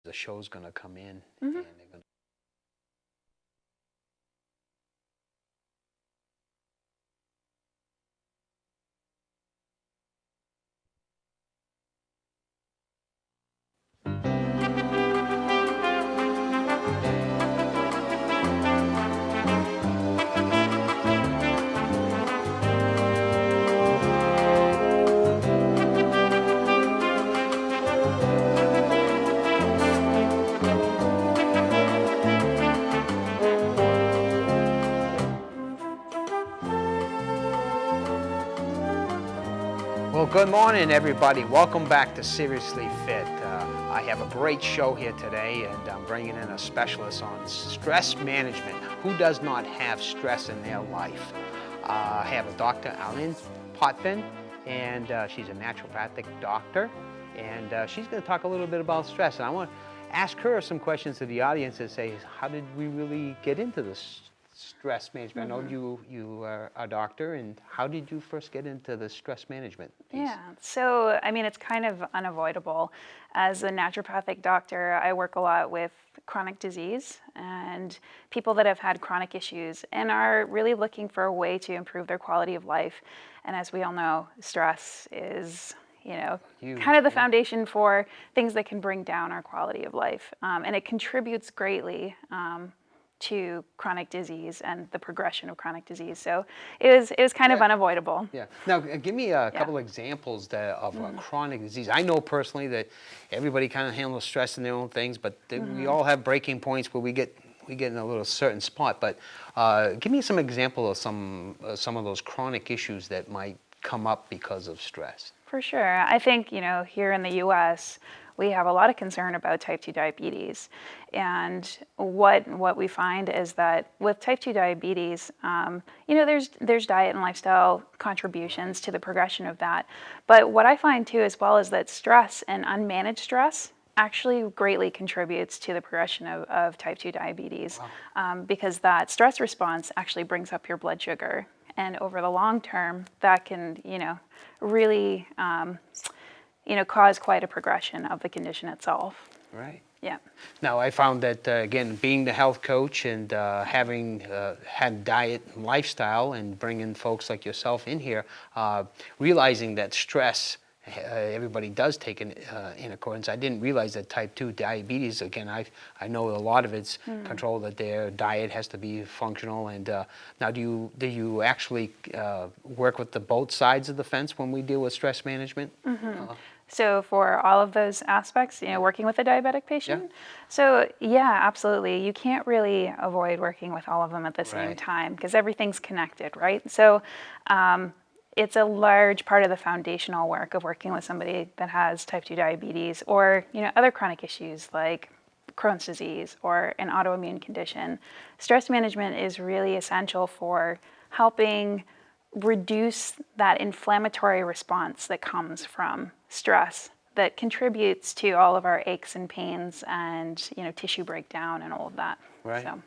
the show's going to come in Mm-hmm. and they're going to. Well, good morning, everybody. Welcome back to Seriously Fit. I have a great show here today, and I'm bringing in a specialist on stress management. Who does not have stress in their life? I have a Dr. Aline Potvin, and she's a naturopathic doctor, and she's going to talk a little bit about stress. And I want to ask her some questions to the audience and say, how did we really get into this stress management? I know you are a doctor, and how did you first get into the stress management piece? Yeah, so I mean, it's kind of unavoidable. As a naturopathic doctor, I work a lot with chronic disease and people that have had chronic issues and are really looking for a way to improve their quality of life. And as we all know, stress is, Huge, kind of the foundation for things that can bring down our quality of life. And it contributes greatly to chronic disease and the progression of chronic disease. So it was kind of unavoidable. Yeah. Now, give me a couple examples of chronic disease. I know personally that everybody kind of handles stress in their own things, but we all have breaking points where we get in a little certain spot. But give me some example of some of those chronic issues that might come up because of stress. For sure. I think, here in the U.S., we have a lot of concern about type 2 diabetes. And what we find is that with type 2 diabetes, there's diet and lifestyle contributions to the progression of that. But what I find too as well is that stress and unmanaged stress actually greatly contributes to the progression of type 2 diabetes. Wow. Because that stress response actually brings up your blood sugar. And over the long term, that can, really cause quite a progression of the condition itself. Right. Yeah. Now, I found that, again, being the health coach and having had diet and lifestyle and bringing folks like yourself in here, realizing that stress, everybody does take in accordance. I didn't realize that type 2 diabetes, again, I know a lot of it's controlled, that their diet has to be functional. And now do you actually work with both sides of the fence when we deal with stress management? So for all of those aspects, working with a diabetic patient. Yeah. So yeah, absolutely. You can't really avoid working with all of them at the same Right. time because everything's connected, right? So it's a large part of the foundational work of working with somebody that has type 2 diabetes or, other chronic issues like Crohn's disease or an autoimmune condition. Stress management is really essential for helping reduce that inflammatory response that comes from stress that contributes to all of our aches and pains and tissue breakdown and all of that. Right. So.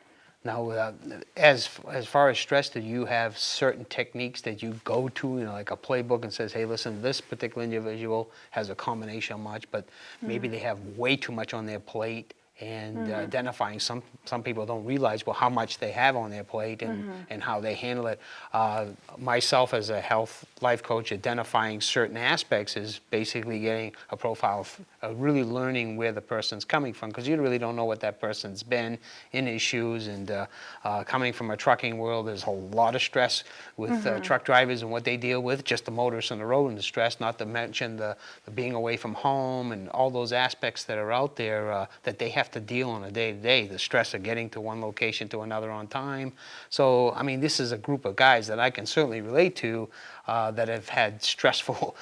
Now, as far as stress, do you have certain techniques that you go to, like a playbook, and says, hey, listen, this particular individual has a combination of much, but maybe they have way too much on their plate, and identifying some people don't realize, well, how much they have on their plate and how they handle it. Myself as a health life coach, identifying certain aspects is basically getting a profile of really learning where the person's coming from, because you really don't know what that person's been in his shoes. And coming from a trucking world, there's a lot of stress with truck drivers and what they deal with, just the motorists on the road and the stress, not to mention the being away from home and all those aspects that are out there that they have to deal on a day-to-day, the stress of getting to one location to another on time. So, I mean, this is a group of guys that I can certainly relate to that have had stressful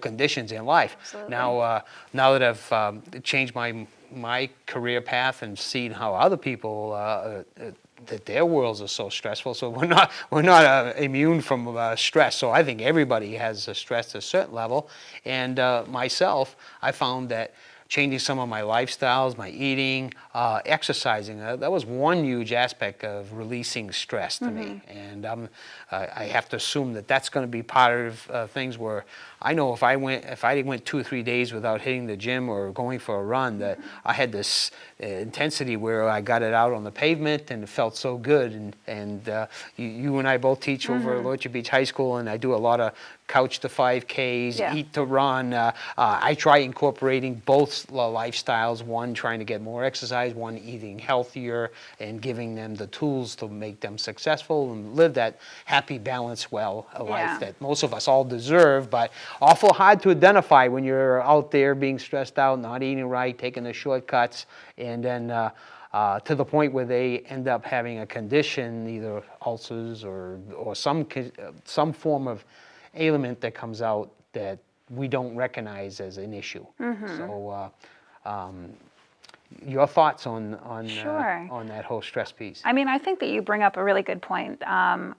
conditions in life. Absolutely. Now that I've changed my career path and seen how other people that their worlds are so stressful, so we're not immune from stress. So I think everybody has stress at a certain level. And myself, I found that changing some of my lifestyles, my eating, exercising. That was one huge aspect of releasing stress to me. And I have to assume that that's going to be part of things where I know if I went 2 or 3 days without hitting the gym or going for a run, that I had this intensity where I got it out on the pavement and it felt so good. And you and I both teach over at Orchard Beach High School, and I do a lot of couch to 5Ks, Yeah. eat to run. I try incorporating both lifestyles, one trying to get more exercise, one eating healthier, and giving them the tools to make them successful and live that happy, balanced, life Yeah. that most of us all deserve, but awful hard to identify when you're out there being stressed out, not eating right, taking the shortcuts, and then to the point where they end up having a condition, either ulcers or some form of ailment that comes out that we don't recognize as an issue. So your thoughts on Sure. on that whole stress piece? I mean, I think that you bring up a really good point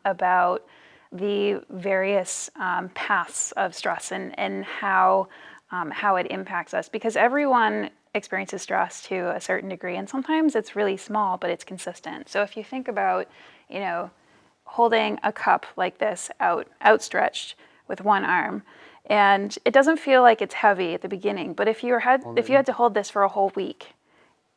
about the various paths of stress and how it impacts us, because everyone experiences stress to a certain degree, and sometimes it's really small, but it's consistent. So if you think about, holding a cup like this outstretched with one arm, and it doesn't feel like it's heavy at the beginning, but if you had to hold this for a whole week,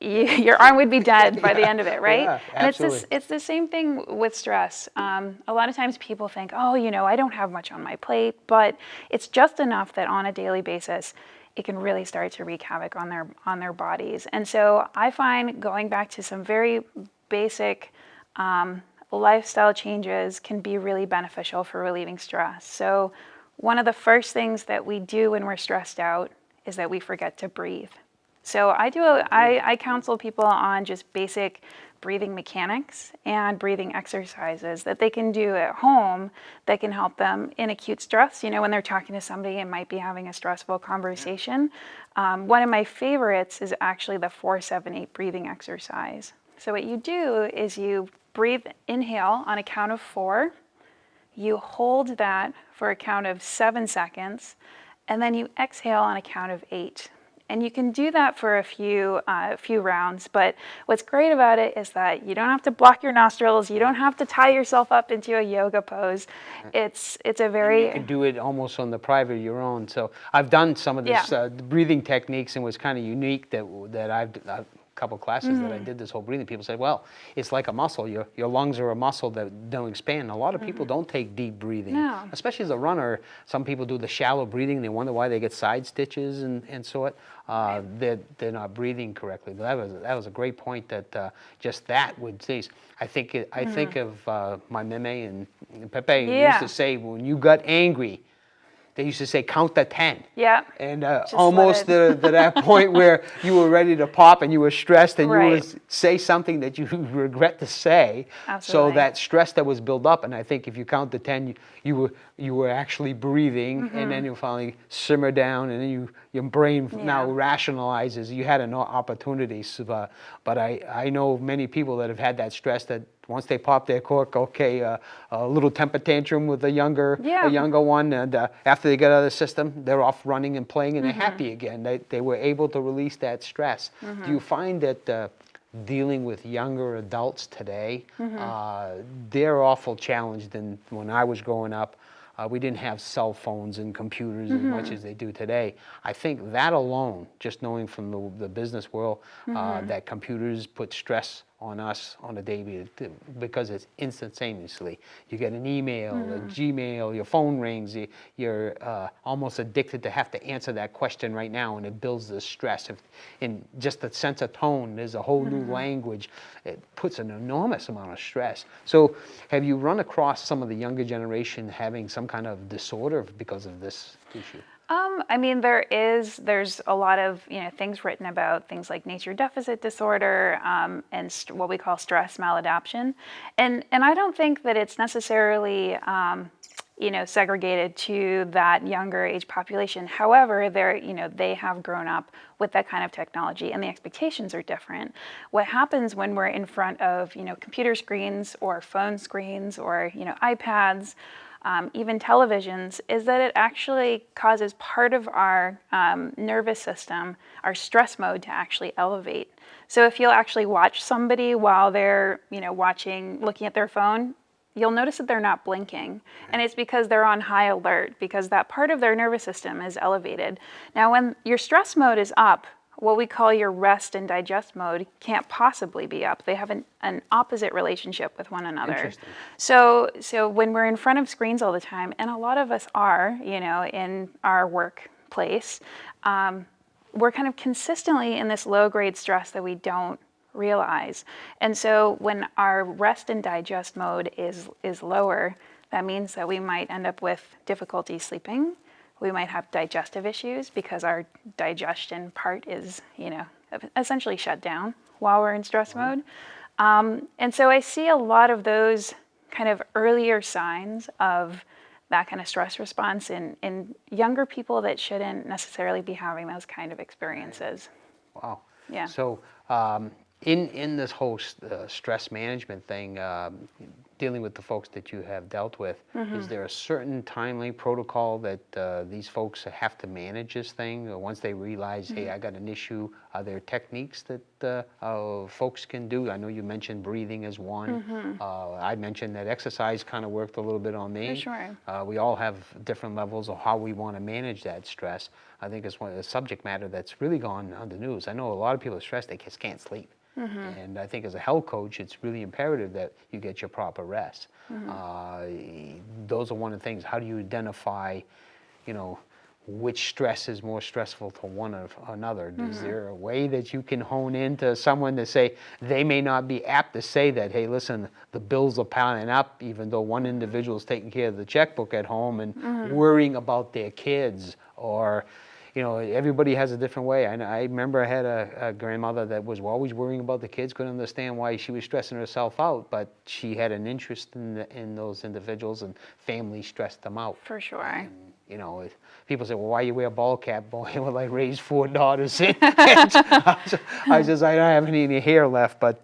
your arm would be dead by the end of it, right? Yeah, and absolutely. it's the same thing with stress. A lot of times people think, oh, I don't have much on my plate, but it's just enough that on a daily basis, it can really start to wreak havoc on their bodies. And so I find going back to some very basic lifestyle changes can be really beneficial for relieving stress. So one of the first things that we do when we're stressed out is that we forget to breathe. So I counsel people on just basic breathing mechanics and breathing exercises that they can do at home that can help them in acute stress. When they're talking to somebody and might be having a stressful conversation. One of my favorites is actually the 4-7-8 breathing exercise. So what you do is you inhale on a count of 4, you hold that for a count of 7 seconds, and then you exhale on a count of 8. And you can do that for a few rounds, but what's great about it is that you don't have to block your nostrils, you don't have to tie yourself up into a yoga pose. It's a very... You can do it almost on the private of your own. So I've done some of this breathing techniques, and it was kind of unique that I've couple classes that I did this whole breathing. People said, well, it's like a muscle. Your lungs are a muscle that don't expand. A lot of people don't take deep breathing, especially as a runner. Some people do the shallow breathing. They wonder why they get side stitches and so on. They're not breathing correctly. But that was a great point. That just that would cease. I think of my meme and Pepe who used to say, when you got angry, they used to say, count to 10. Yeah. And almost to that point where you were ready to pop and you were stressed and you would say something that you regret to say. Absolutely. So that stress that was built up, and I think if you count to 10, you were actually breathing, and then you finally simmer down, and then your brain now rationalizes. You had an opportunity. So, but I know many people that have had that stress that once they pop their cork, a little temper tantrum with a younger one, and after they get out of the system, they're off running and playing, and they're happy again. They were able to release that stress. Do you find that dealing with younger adults today, they're awful challenged than when I was growing up? We didn't have cell phones and computers as much as they do today. I think that alone, just knowing from the business world, that computers put stress on us on a daily, because it's instantaneously. You get an email, a Gmail, your phone rings, you're almost addicted to have to answer that question right now, and it builds the stress. In just the sense of tone, there's a whole new language. It puts an enormous amount of stress. So have you run across some of the younger generation having some kind of disorder because of this issue? I mean, there's a lot of things written about things like nature deficit disorder and what we call stress maladaptation, and I don't think that it's necessarily segregated to that younger age population. However, they have grown up with that kind of technology, and the expectations are different. What happens when we're in front of computer screens or phone screens or iPads? even televisions, is that it actually causes part of our nervous system, our stress mode, to actually elevate. So if you'll actually watch somebody while they're, looking at their phone, you'll notice that they're not blinking. And it's because they're on high alert, because that part of their nervous system is elevated. Now, when your stress mode is up, what we call your rest and digest mode can't possibly be up. They have an opposite relationship with one another. Interesting. So when we're in front of screens all the time, and a lot of us are, in our workplace, we're kind of consistently in this low-grade stress that we don't realize. And so when our rest and digest mode is lower, that means that we might end up with difficulty sleeping. We might have digestive issues because our digestion part is, essentially shut down while we're in stress mode. And so I see a lot of those kind of earlier signs of that kind of stress response in younger people that shouldn't necessarily be having those kind of experiences. Wow. Yeah. So in this whole stress management thing, dealing with the folks that you have dealt with, is there a certain timely protocol that these folks have to manage this thing? Once they realize, hey, I got an issue, are there techniques that folks can do? I know you mentioned breathing as one. I mentioned that exercise kind of worked a little bit on me. For sure. We all have different levels of how we want to manage that stress. I think it's one of the subject matter that's really gone on the news. I know a lot of people are stressed, they just can't sleep. And I think as a health coach, it's really imperative that you get your proper rest. Those are one of the things. How do you identify, which stress is more stressful to one or another? Is there a way that you can hone into someone to say, they may not be apt to say that, hey, listen, the bills are piling up, even though one individual is taking care of the checkbook at home and worrying about their kids, or everybody has a different way. I remember I had a grandmother that was always worrying about the kids, couldn't understand why she was stressing herself out, but she had an interest in those individuals, and family stressed them out. For sure. And, if people say, well, why you wear a ball cap? Boy, well, I raised 4 daughters. I don't have any hair left, but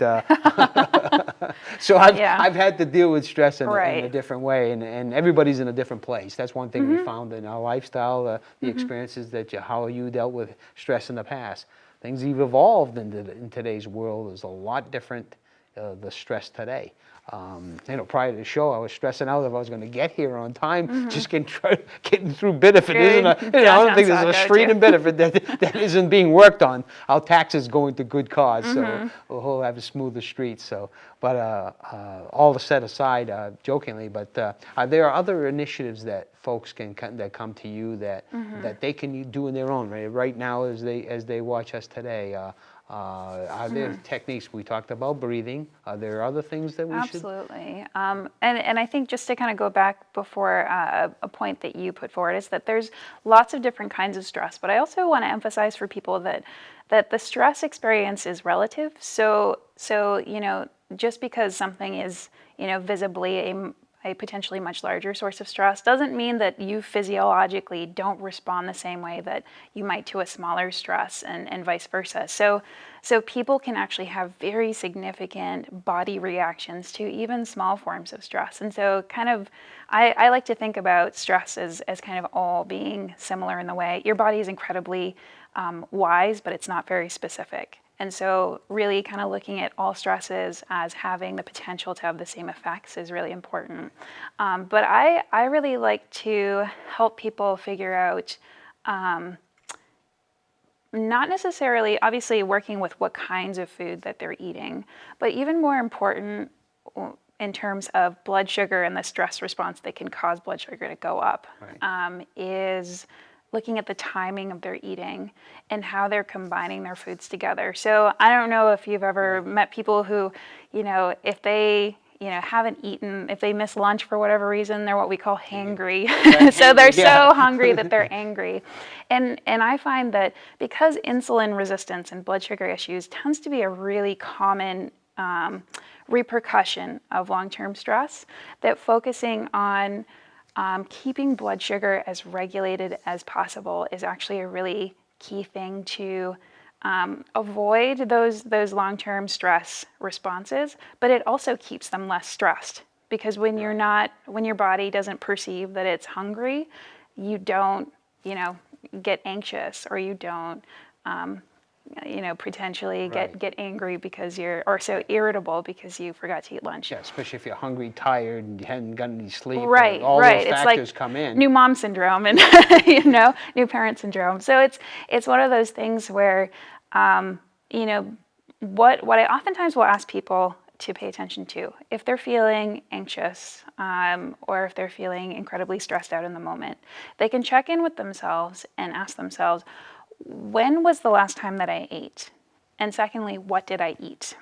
so I've had to deal with stress in a different way, and everybody's in a different place. That's one thing we found in our lifestyle, the experiences how you dealt with stress in the past. Things have evolved in today's world. There's a lot different, the stress today. Prior to the show, I was stressing out if I was going to get here on time, just getting through Biddeford. I don't think there's a street in Biddeford that isn't being worked on. Our taxes going to good cause, so we'll have smoother streets. So, but all set aside, jokingly, but there are other initiatives that folks that come to you that they can do in their own right now as they watch us today. Are there techniques? We talked about breathing. Are there other things that we should? Absolutely. And I think just to kind of go back before a point that you put forward is that there's lots of different kinds of stress, but I also want to emphasize for people that the stress experience is relative. So just because something is visibly a potentially much larger source of stress doesn't mean that you physiologically don't respond the same way that you might to a smaller stress, and vice versa. So people can actually have very significant body reactions to even small forms of stress. And so kind of, I like to think about stress as kind of all being similar in the way your body is incredibly wise, but it's not very specific. And so really kind of looking at all stresses as having the potential to have the same effects is really important. But I really like to help people figure out, not necessarily, obviously working with what kinds of food that they're eating, but even more important in terms of blood sugar and the stress response that can cause blood sugar to go up, is looking at the timing of their eating and how they're combining their foods together. So I don't know if you've ever met people who, if they, haven't eaten, if they miss lunch for whatever reason, they're what we call hangry. So they're so hungry that they're angry. And I find that because insulin resistance and blood sugar issues tends to be a really common repercussion of long-term stress, that focusing on keeping blood sugar as regulated as possible is actually a really key thing to avoid those long-term stress responses, but it also keeps them less stressed because when you're not, when your body doesn't perceive that it's hungry, you don't, get anxious, or you don't, potentially Right. get angry because or so irritable because you forgot to eat lunch. Yeah, especially if you're hungry, tired, and you hadn't gotten any sleep. Right, All right. those It's factors like come in. new mom syndrome and new parent syndrome. So it's one of those things where what I oftentimes will ask people to pay attention to, if they're feeling anxious or if they're feeling incredibly stressed out in the moment, they can check in with themselves and ask themselves, when was the last time that I ate? And secondly, what did I eat?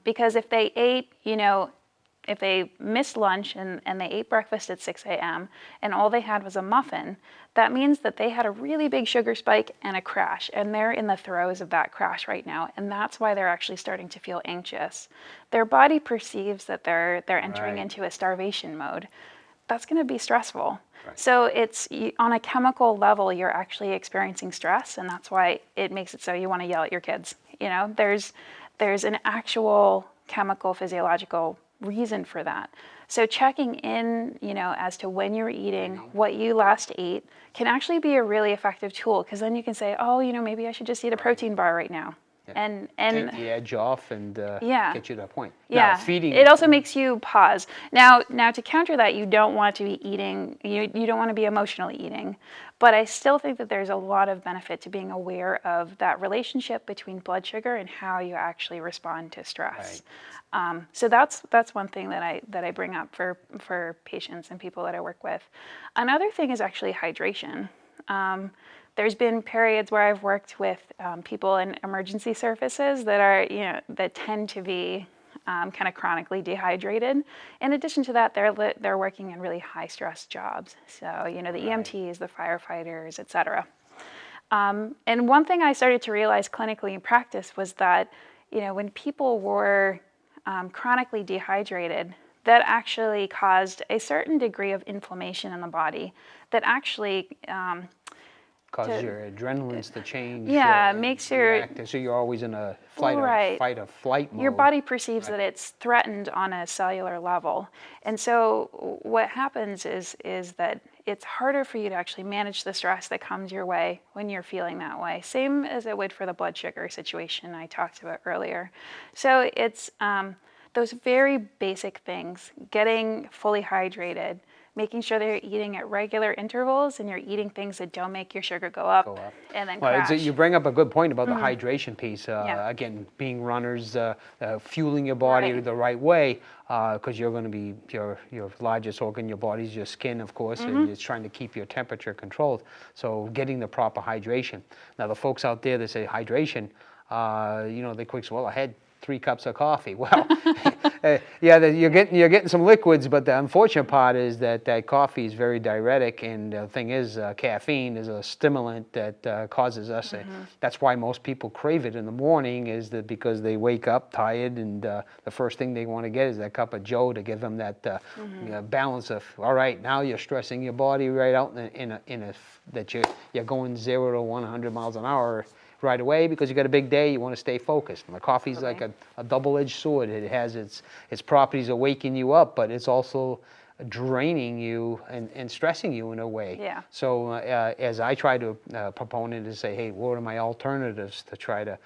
Because if they ate, if they missed lunch and they ate breakfast at 6 a.m. and all they had was a muffin, that means that they had a really big sugar spike and a crash, and they're in the throes of that crash right now, and that's why they're actually starting to feel anxious. Their body perceives that they're entering Right. into a starvation mode. That's going to be stressful. Right. So it's on a chemical level, you're actually experiencing stress, and that's why it makes it so you want to yell at your kids. There's an actual chemical, physiological reason for that. So checking in, as to when you're eating, what you last ate, can actually be a really effective tool, because then you can say, oh, maybe I should just eat a protein bar right now. Yeah. And Take the edge off and Yeah. get you to that point. yeah, Now, feeding. it also makes you pause. Now to counter that, you don't want to be eating, you don't want to be emotionally eating, but I still think that there's a lot of benefit to being aware of that relationship between blood sugar and how you actually respond to stress. So that's one thing that I bring up for patients and people that I work with. Another thing is actually hydration. There's been periods where I've worked with people in emergency services that are, that tend to be kind of chronically dehydrated. In addition to that, they're working in really high stress jobs. So, the EMTs, the firefighters, et cetera. And one thing I started to realize clinically in practice was that, when people were chronically dehydrated, that actually caused a certain degree of inflammation in the body that actually Cause your adrenalines to change. makes your react, so you're always in a fight or flight mode. Your body perceives that it's threatened on a cellular level, and so what happens is that it's harder for you to actually manage the stress that comes your way when you're feeling that way. Same as it would for the blood sugar situation I talked about earlier. So it's those very basic things: getting fully hydrated, making sure that you're eating at regular intervals and you're eating things that don't make your sugar go up. And then crash. You bring up a good point about the hydration piece. Again, being runners, fueling your body Right. the right way, because you're going to be your largest organ, your body's your skin, of course, and it's trying to keep your temperature controlled. So getting the proper hydration. Now, the folks out there that say hydration, they quick say, well, I had 3 cups of coffee. Well, you're getting some liquids, but the unfortunate part is that coffee is very diuretic, and the thing is, caffeine is a stimulant that causes us. That's why most people crave it in the morning, is that because they wake up tired, and the first thing they want to get is that cup of Joe to give them that balance of, all right, now you're stressing your body right out that you're going 0 to 100 miles an hour right away, because you got a big day, you want to stay focused. And the coffee's like a double-edged sword. It has its properties of waking you up, but it's also draining you and stressing you in a way. Yeah. So as I try to proponent is say, hey, what are my alternatives to try to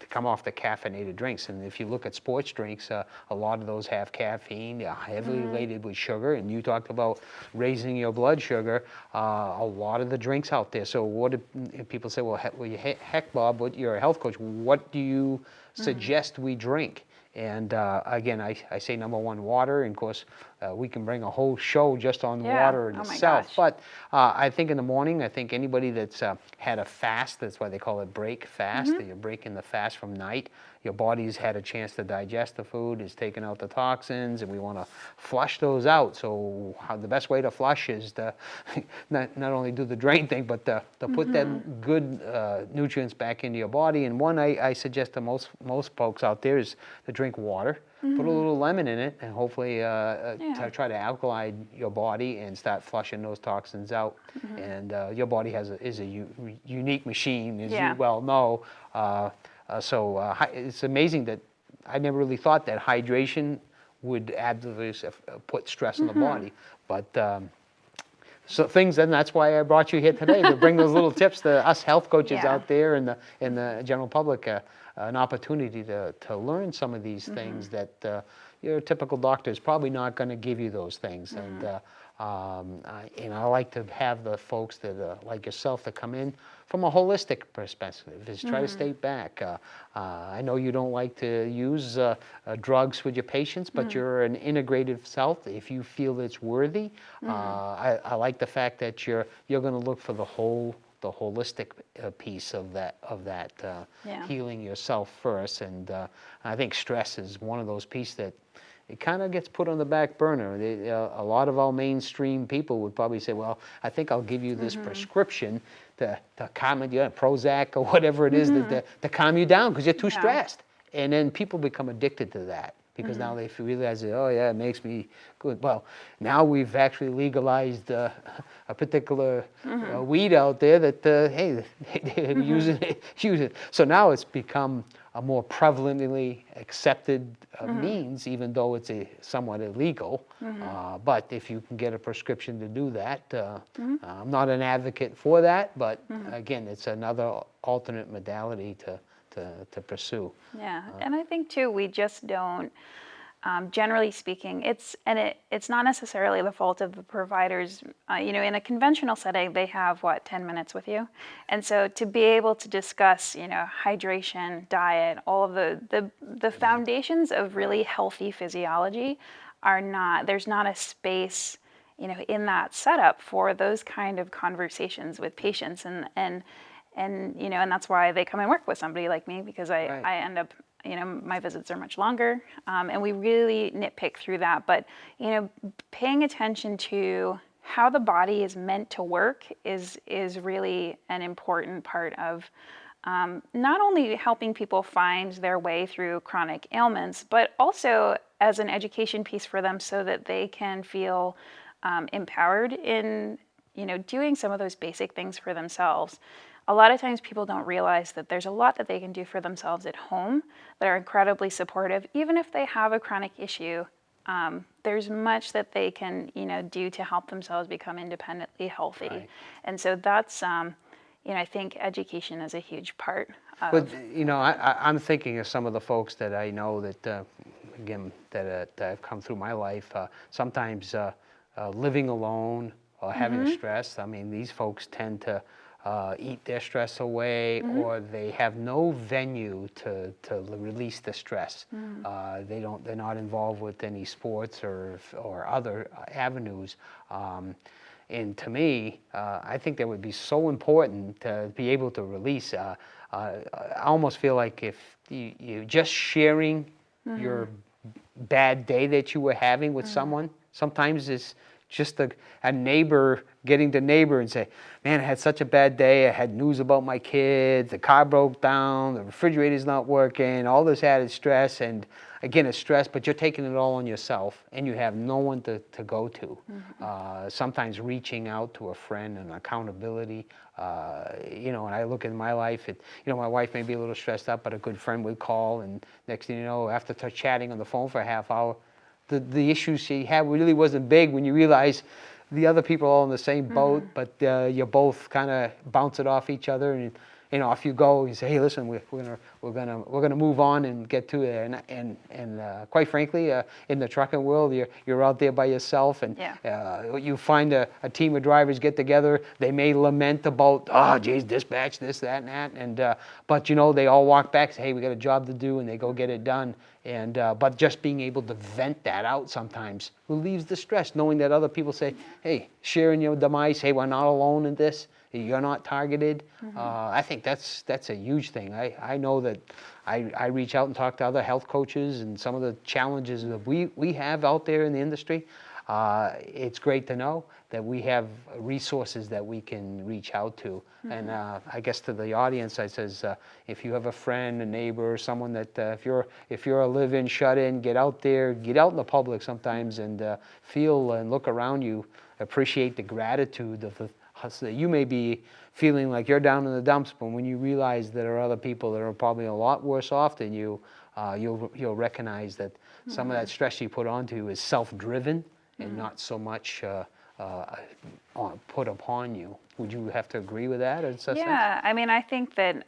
come off the caffeinated drinks? And if you look at sports drinks, a lot of those have caffeine, heavily laden with sugar. And you talked about raising your blood sugar. A lot of the drinks out there. So what do people say? Well, heck, Bob, you're a health coach. What do you suggest we drink? And again, I say number one, water. And of course, we can bring a whole show just on water in itself. But I think in the morning, I think anybody that's had a fast, that's why they call it break fast, that you're breaking the fast from night. Your body's had a chance to digest the food, is taking out the toxins, and we want to flush those out. So the best way to flush is to not only do the drain thing, but to put that good nutrients back into your body. And one I suggest to most folks out there is to drink water. Put a little lemon in it, and hopefully try to alkalize your body and start flushing those toxins out. And your body is a unique machine, as you well know. So it's amazing that I never really thought that hydration would adversely put stress on the body. But so things, and that's why I brought you here today, to bring those little tips to us health coaches Yeah. out there and the general public, an opportunity to learn some of these things that your typical doctor is probably not going to give you those things. And I like to have the folks that like yourself that come in from a holistic perspective, is try to stay back. I know you don't like to use drugs with your patients, but you're an integrative self. If you feel it's worthy, I like the fact that you're going to look for the holistic piece of that Yeah. healing yourself first. And I think stress is one of those pieces that it kind of gets put on the back burner. A lot of our mainstream people would probably say, well, I think I'll give you this prescription to calm you, Prozac or whatever it is, to calm you down because you're too stressed. And then people become addicted to that because now they realize that, oh yeah, it makes me good. Well, now we've actually legalized a particular weed out there that, hey, they're using it. So now it's become a more prevalently accepted means, even though it's somewhat illegal. But if you can get a prescription to do that, I'm not an advocate for that, but again, it's another alternate modality to pursue. Yeah, and I think too, we just don't. Generally speaking, it's not necessarily the fault of the providers. In a conventional setting, they have 10 minutes with you, and so to be able to discuss, hydration, diet, all of the foundations of really healthy physiology are not. There's not a space, in that setup for those kind of conversations with patients, and that's why they come and work with somebody like me, because I end up. My visits are much longer, and we really nitpick through that. But, paying attention to how the body is meant to work is really an important part of not only helping people find their way through chronic ailments, but also as an education piece for them so that they can feel empowered in, doing some of those basic things for themselves. A lot of times people don't realize that there's a lot that they can do for themselves at home that are incredibly supportive. Even if they have a chronic issue, there's much that they can, do to help themselves become independently healthy. Right. And so that's, I think education is a huge part of. But, I'm thinking of some of the folks that I know that, again, that have come through my life, sometimes living alone or having stress. I mean, these folks tend to eat their stress away, or they have no venue to release the stress. They're not involved with any sports or other avenues. And to me, I think that would be so important to be able to release. I almost feel like if you just sharing your bad day that you were having with someone, sometimes it's just a neighbor getting to neighbor and say, man, I had such a bad day. I had news about my kids. The car broke down. The refrigerator's not working. All this added stress. And again, it's stress, but you're taking it all on yourself and you have no one to go to. Sometimes reaching out to a friend and accountability. And I look in my life, my wife may be a little stressed out, but a good friend would call. And next thing you know, after chatting on the phone for a half hour, the issues she had really wasn't big when you realize the other people are all in the same boat, but you both kind of bounce it off each other, and off you go. You say, hey, listen, we're gonna move on and get to it. And quite frankly, in the trucking world, you're out there by yourself, and you find a team of drivers get together. They may lament about, oh, geez, dispatch, this, that, and that, and but they all walk back, say, hey, we got a job to do, and they go get it done. And but just being able to vent that out sometimes relieves the stress, knowing that other people say, hey, sharing your demise, hey, we're not alone in this, you're not targeted. I think that's a huge thing. I know that I reach out and talk to other health coaches and some of the challenges that we have out there in the industry. It's great to know that we have resources that we can reach out to. And I guess to the audience, I says, if you have a friend, a neighbor, someone that if you're a live-in, shut-in, get out there, get out in the public sometimes, and feel and look around you, appreciate the gratitude of that you may be feeling like you're down in the dumps, but when you realize there are other people that are probably a lot worse off than you, you'll recognize that some of that stress you put onto you is self-driven and not so much put upon you. Would you have to agree with that? Yeah, I mean, I think that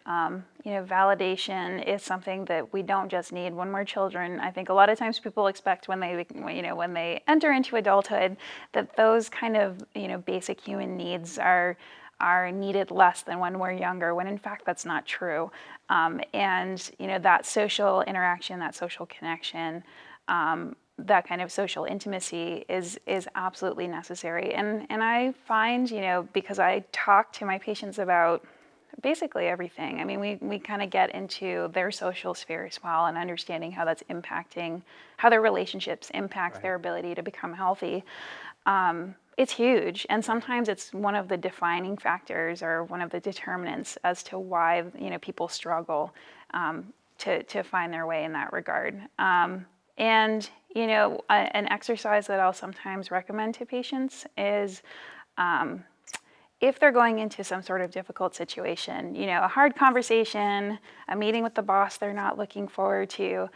validation is something that we don't just need when we're children. I think a lot of times people expect when they enter into adulthood that those kind of basic human needs are needed less than when we're younger, when in fact that's not true. And that social interaction, that social connection, that kind of social intimacy is absolutely necessary. And I find, because I talk to my patients about basically everything. I mean, we kind of get into their social sphere as well, and understanding how that's impacting, how their relationships impact their ability to become healthy. It's huge, and sometimes it's one of the defining factors or one of the determinants as to why people struggle to find their way in that regard. And an exercise that I'll sometimes recommend to patients is if they're going into some sort of difficult situation, a hard conversation, a meeting with the boss they're not looking forward to,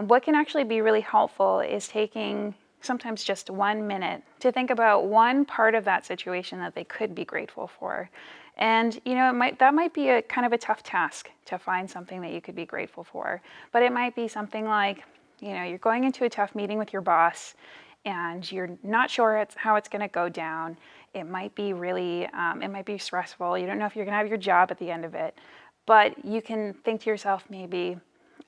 what can actually be really helpful is taking sometimes just 1 minute to think about one part of that situation that they could be grateful for. And that might be a kind of a tough task to find something that you could be grateful for, but it might be something like, you're going into a tough meeting with your boss and you're not sure how it's going to go down. It might be really, it might be stressful. You don't know if you're going to have your job at the end of it, but you can think to yourself, maybe,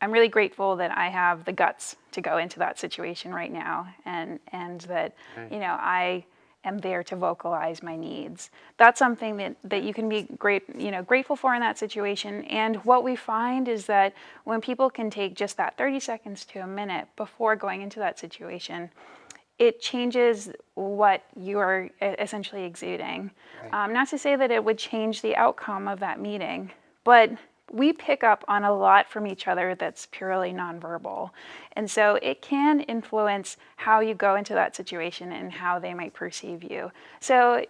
I'm really grateful that I have the guts to go into that situation right now, and that, I am there to vocalize my needs. That's something that you can be grateful for in that situation. And what we find is that when people can take just that 30 seconds to a minute before going into that situation, it changes what you are essentially exuding. Right. Not to say that it would change the outcome of that meeting, but we pick up on a lot from each other that's purely nonverbal. And so it can influence how you go into that situation and how they might perceive you. So,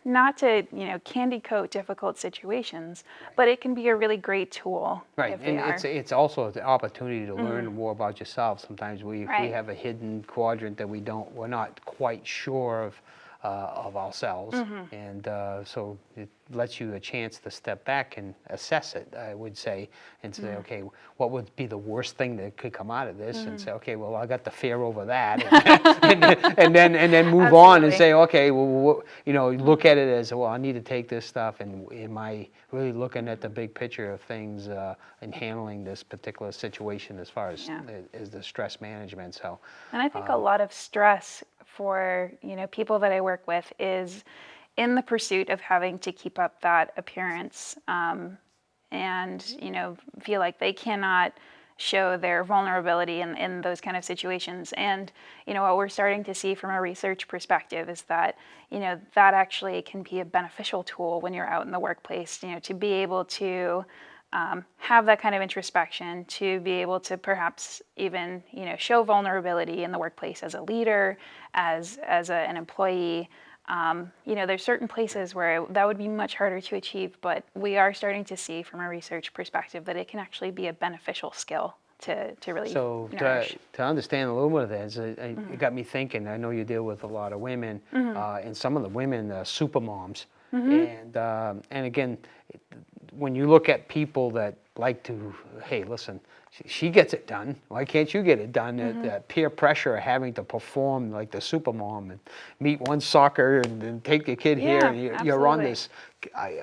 not to, candy coat difficult situations, but it can be a really great tool. Right, if they and it's also an opportunity to learn more about yourself. Sometimes we have a hidden quadrant that we're not quite sure of ourselves, and so it lets you a chance to step back and assess it, I would say, and say, okay, what would be the worst thing that could come out of this? And say, okay, well, I got the fear over that, and then move on and say, okay, well, look at it as, well, I need to take this stuff, and am I really looking at the big picture of things and handling this particular situation as far as the stress management? So, and I think a lot of stress for people that I work with is in the pursuit of having to keep up that appearance, and feel like they cannot show their vulnerability in those kind of situations. And what we're starting to see from a research perspective is that that actually can be a beneficial tool when you're out in the workplace, to be able to have that kind of introspection, to be able to perhaps even show vulnerability in the workplace as a leader, as an employee. There's certain places where that would be much harder to achieve, but we are starting to see from a research perspective that it can actually be a beneficial skill to really nourish. To understand a little bit of that, it got me thinking. I know you deal with a lot of women, and some of the women are super moms, and again, when you look at people that like to, hey, listen, she gets it done. Why can't you get it done? That peer pressure of having to perform like the super mom and meet one soccer and take your kid here, and you're on this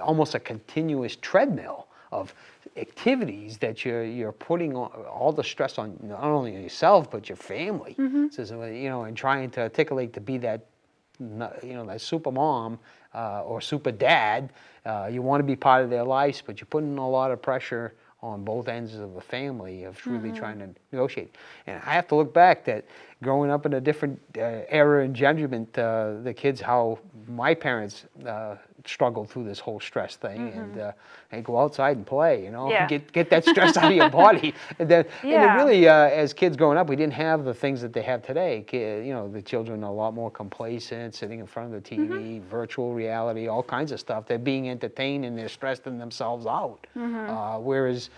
almost a continuous treadmill of activities that you're putting all the stress on, not only on yourself but your family. So, and trying to articulate to be that, that super mom or super dad. You want to be part of their lives, but you're putting a lot of pressure on both ends of the family of really trying to negotiate. And I have to look back that growing up in a different era and judgment, the kids, how my parents struggled through this whole stress thing, and go outside and play, get that stress out of your body. And then really, as kids growing up, we didn't have the things that they have today. The children are a lot more complacent, sitting in front of the TV, virtual reality, all kinds of stuff. They're being entertained and they're stressing themselves out. Whereas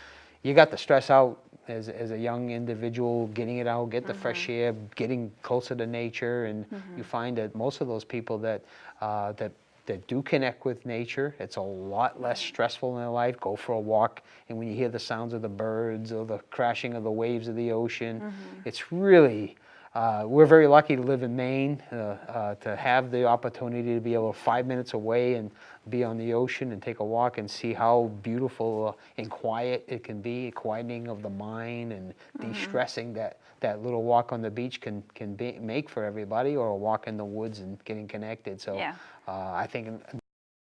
you got the stress out as a young individual, getting it out, get the fresh air, getting closer to nature, and you find that most of those people that do connect with nature, it's a lot less stressful in their life. Go for a walk, and when you hear the sounds of the birds or the crashing of the waves of the ocean, it's really, we're very lucky to live in Maine, to have the opportunity to be able 5 minutes away and be on the ocean and take a walk and see how beautiful and quiet it can be, quieting of the mind and de-stressing that little walk on the beach can make for everybody, or a walk in the woods and getting connected. So I think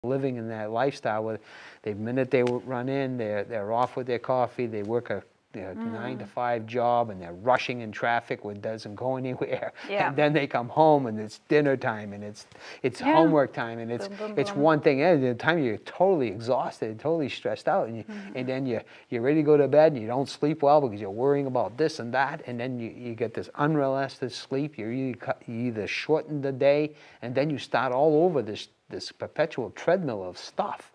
living in that lifestyle, where the minute they run in, they're off with their coffee, they work a 9 to 5 job, and they're rushing in traffic where it doesn't go anywhere. And then they come home and it's dinner time, and it's homework time, and it's one thing. And the time you're totally exhausted, totally stressed out, and and then you're ready to go to bed, and you don't sleep well because you're worrying about this and that, and then you get this unrealistic sleep. You either shorten the day, and then you start all over this perpetual treadmill of stuff.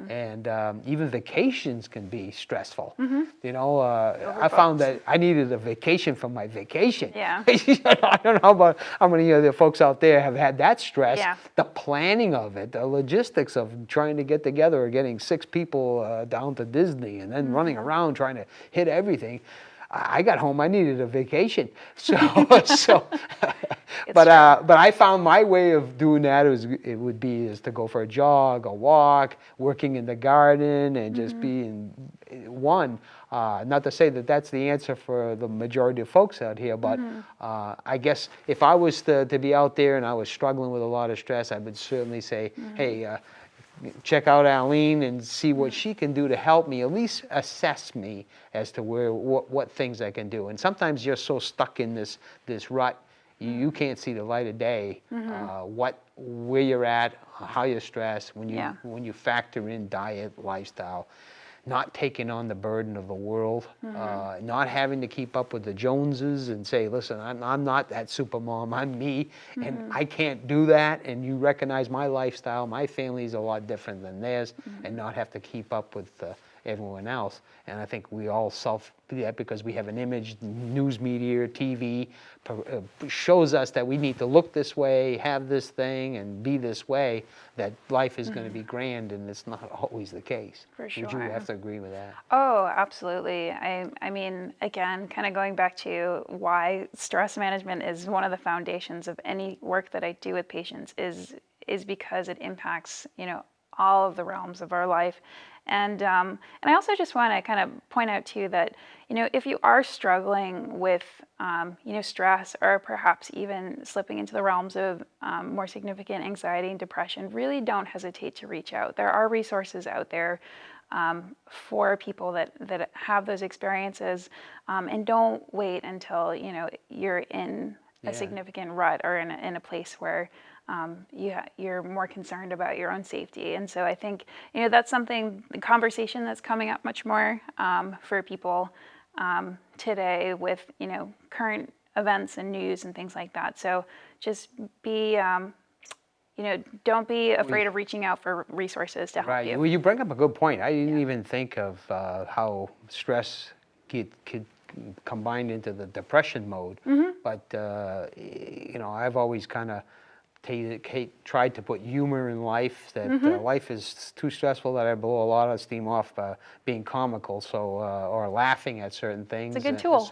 And even vacations can be stressful. You know, I found that I needed a vacation from my vacation. I don't know about how many of the folks out there have had that stress. The planning of it, the logistics of trying to get together, or getting 6 people down to Disney, and then running around trying to hit everything. I got home, I needed a vacation. But I found my way of doing that is to go for a jog, a walk, working in the garden, and just being one. Not to say that that's the answer for the majority of folks out here, but I guess if I was to be out there and I was struggling with a lot of stress, I would certainly say, hey, check out Aline and see what she can do to help me, at least assess me as to what things I can do. And sometimes you're so stuck in this rut, you can't see the light of day, where you're at, how you're stressed, when you factor in diet, lifestyle, not taking on the burden of the world, not having to keep up with the Joneses and say, listen, I'm not that super mom, I'm me, and I can't do that, and you recognize my lifestyle, my family's a lot different than theirs, and not have to keep up with everyone else. And I think we all do that because we have an image, news media, TV, shows us that we need to look this way, have this thing, and be this way, that life is going to be grand, and it's not always the case. For sure. Would you have to agree with that? Oh, absolutely. I mean, again, kind of going back to why stress management is one of the foundations of any work that I do with patients is because it impacts, all of the realms of our life. And I also just want to kind of point out too that, if you are struggling with, stress, or perhaps even slipping into the realms of more significant anxiety and depression, really don't hesitate to reach out. There are resources out there for people that have those experiences, and don't wait until, you're in a significant rut, or in a place where you're more concerned about your own safety. And so I think, that's something, the conversation that's coming up much more for people today with, current events and news and things like that. So just be, don't be afraid of reaching out for resources to help you. Well, you bring up a good point. I didn't even think of how stress could combine into the depression mode. But, I've always kind of tried to put humor in life, that life is too stressful that I blow a lot of steam off being comical, or laughing at certain things. It's a good tool.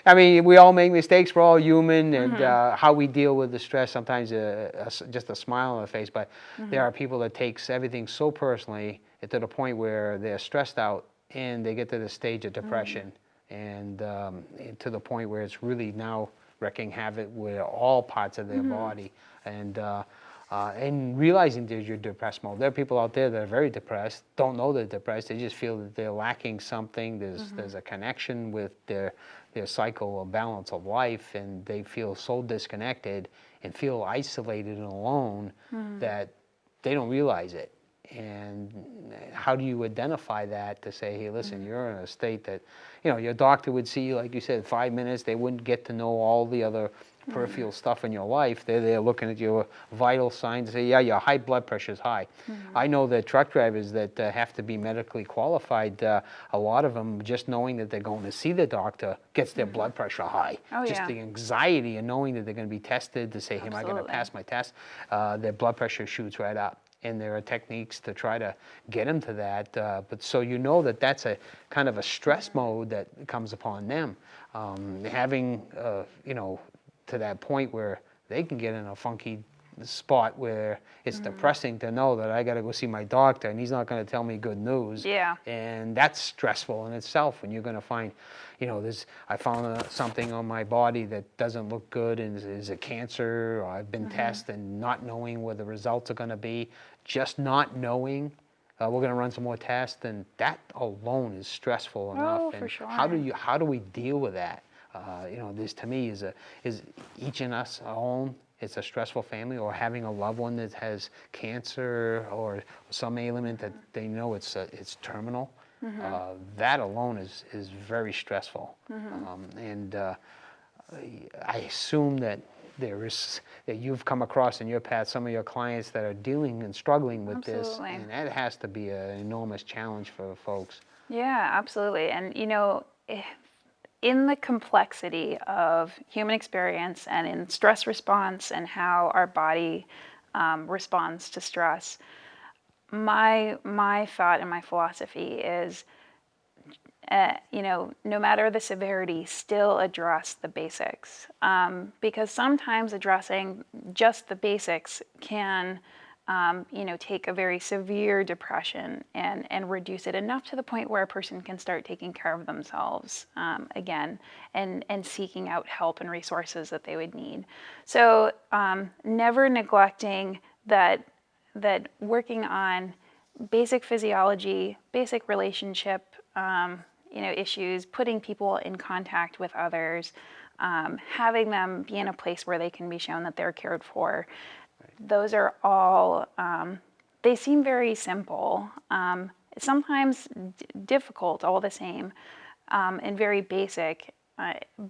I mean, we all make mistakes, we're all human, and how we deal with the stress, sometimes just a smile on the face, but there are people that takes everything so personally, to the point where they're stressed out, and they get to the stage of depression, and to the point where it's really now wreaking havoc with all parts of their body, and realizing that you're depressed mode. There are people out there that are very depressed, don't know they're depressed, they just feel that they're lacking something, there's a connection with their cycle or balance of life, and they feel so disconnected and feel isolated and alone that they don't realize it. And how do you identify that to say, hey, listen, you're in a state that, your doctor would see you, like you said, 5 minutes. They wouldn't get to know all the other peripheral stuff in your life. They're there looking at your vital signs and say, yeah, your high blood pressure is high. I know that truck drivers that have to be medically qualified, a lot of them, just knowing that they're going to see the doctor gets their blood pressure high. Oh, Just yeah. the anxiety of knowing that they're going to be tested to say, hey, am I going to Absolutely. pass my test? Their blood pressure shoots right up. And there are techniques to try to get them to that. But so you know that that's a kind of a stress mode that comes upon them. Having, to that point where they can get in a funky spot where it's depressing to know that I got to go see my doctor and he's not going to tell me good news. Yeah. And that's stressful in itself when you're going to find, I found something on my body that doesn't look good, and is it cancer? Or I've been tested and not knowing what the results are going to be, just not knowing. We're going to run some more tests, and that alone is stressful enough. Oh, and for sure. how do we deal with that? This to me is each in us own. It's a stressful family, or having a loved one that has cancer or some ailment that they know it's terminal. That alone is very stressful. And I assume that that you've come across in your path some of your clients that are dealing and struggling with this, Absolutely. and that has to be an enormous challenge for folks. Yeah, absolutely. And in the complexity of human experience and in stress response and how our body responds to stress, my thought and my philosophy is, no matter the severity, still address the basics. Because sometimes addressing just the basics can, take a very severe depression and reduce it enough to the point where a person can start taking care of themselves again, and seeking out help and resources that they would need. So never neglecting that working on basic physiology, basic relationship issues, putting people in contact with others, having them be in a place where they can be shown that they're cared for. Those are all, they seem very simple, sometimes difficult all the same, and very basic,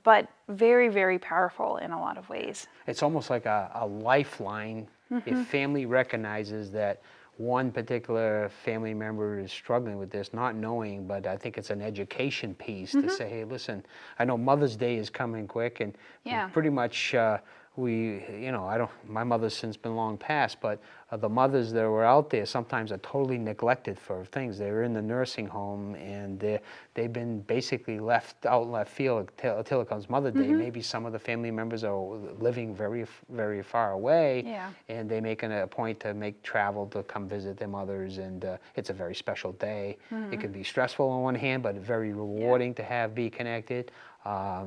but very, very powerful in a lot of ways. It's almost like a lifeline. If family recognizes that one particular family member is struggling with this, not knowing, but I think it's an education piece to say, hey, listen, I know Mother's Day is coming quick, and Yeah. pretty much my mother's since been long past, but the mothers that were out there sometimes are totally neglected for things. They're in the nursing home, and they've been basically left out in left field until it comes Mother's Day. Maybe some of the family members are living very, very far away, Yeah. and they make a point to make travel to come visit their mothers, and it's a very special day. It can be stressful on one hand, but very rewarding to be connected.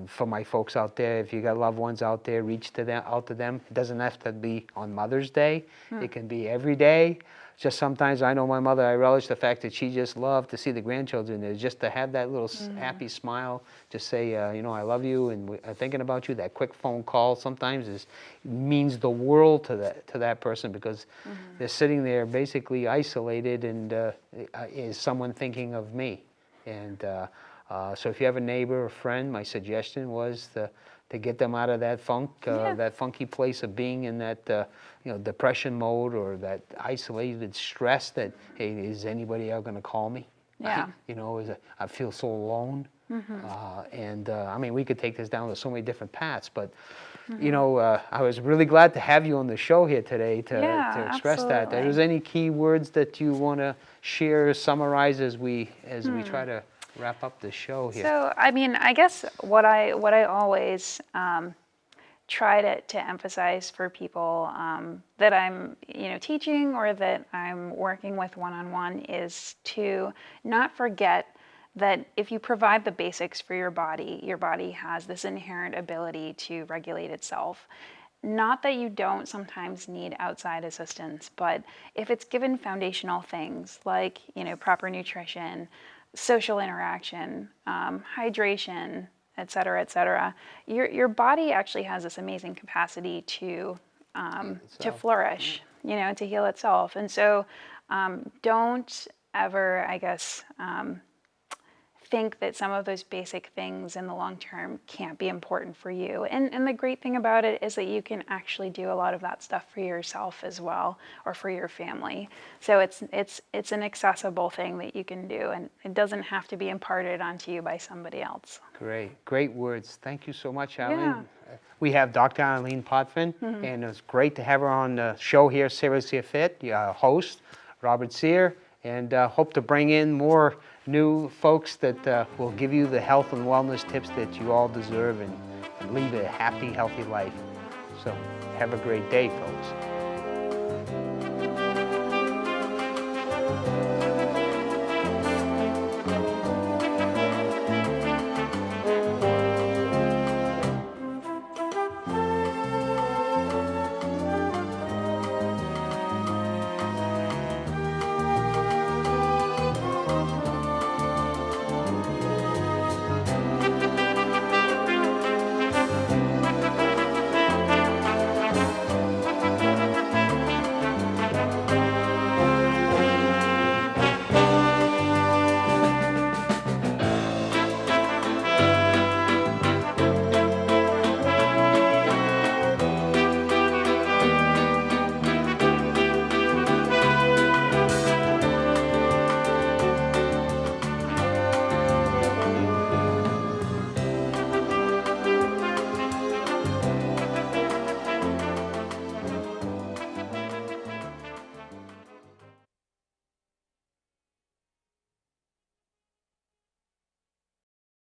For my folks out there, if you got loved ones out there, reach out to them. It doesn't have to be on Mother's Day. It can be every day. Just sometimes I know my mother, I relish the fact that she just loved to see the grandchildren there, just to have that little happy smile, just say, I love you, and we're thinking about you. That quick phone call sometimes means the world to that person, because they're sitting there basically isolated, and is someone thinking of me? And so if you have a neighbor or friend, my suggestion was to get them out of that that funky place of being in that depression mode, or that isolated stress that, hey, is anybody ever going to call me? Yeah. I feel so alone. I mean, we could take this down to so many different paths, but I was really glad to have you on the show here today to express that. Absolutely. There's any key words that you want to share, summarize as we try to wrap up the show here? So, I mean, I guess what I always try to emphasize for people that I'm teaching, or that I'm working with one-on-one, is to not forget that if you provide the basics for your body has this inherent ability to regulate itself. Not that you don't sometimes need outside assistance, but if it's given foundational things like proper nutrition, social interaction, hydration, et cetera, your body actually has this amazing capacity to flourish, to heal itself. And so don't ever, I guess, think that some of those basic things in the long term can't be important for you. And the great thing about it is that you can actually do a lot of that stuff for yourself as well, or for your family. So it's an accessible thing that you can do, and it doesn't have to be imparted onto you by somebody else. Great words. Thank you so much, Aline. Yeah. We have Dr. Aline Potvin, and it's great to have her on the show here, Seriously Fit, host, Robert Sear, and hope to bring in more new folks that will give you the health and wellness tips that you all deserve and lead a happy, healthy life. So have a great day, folks.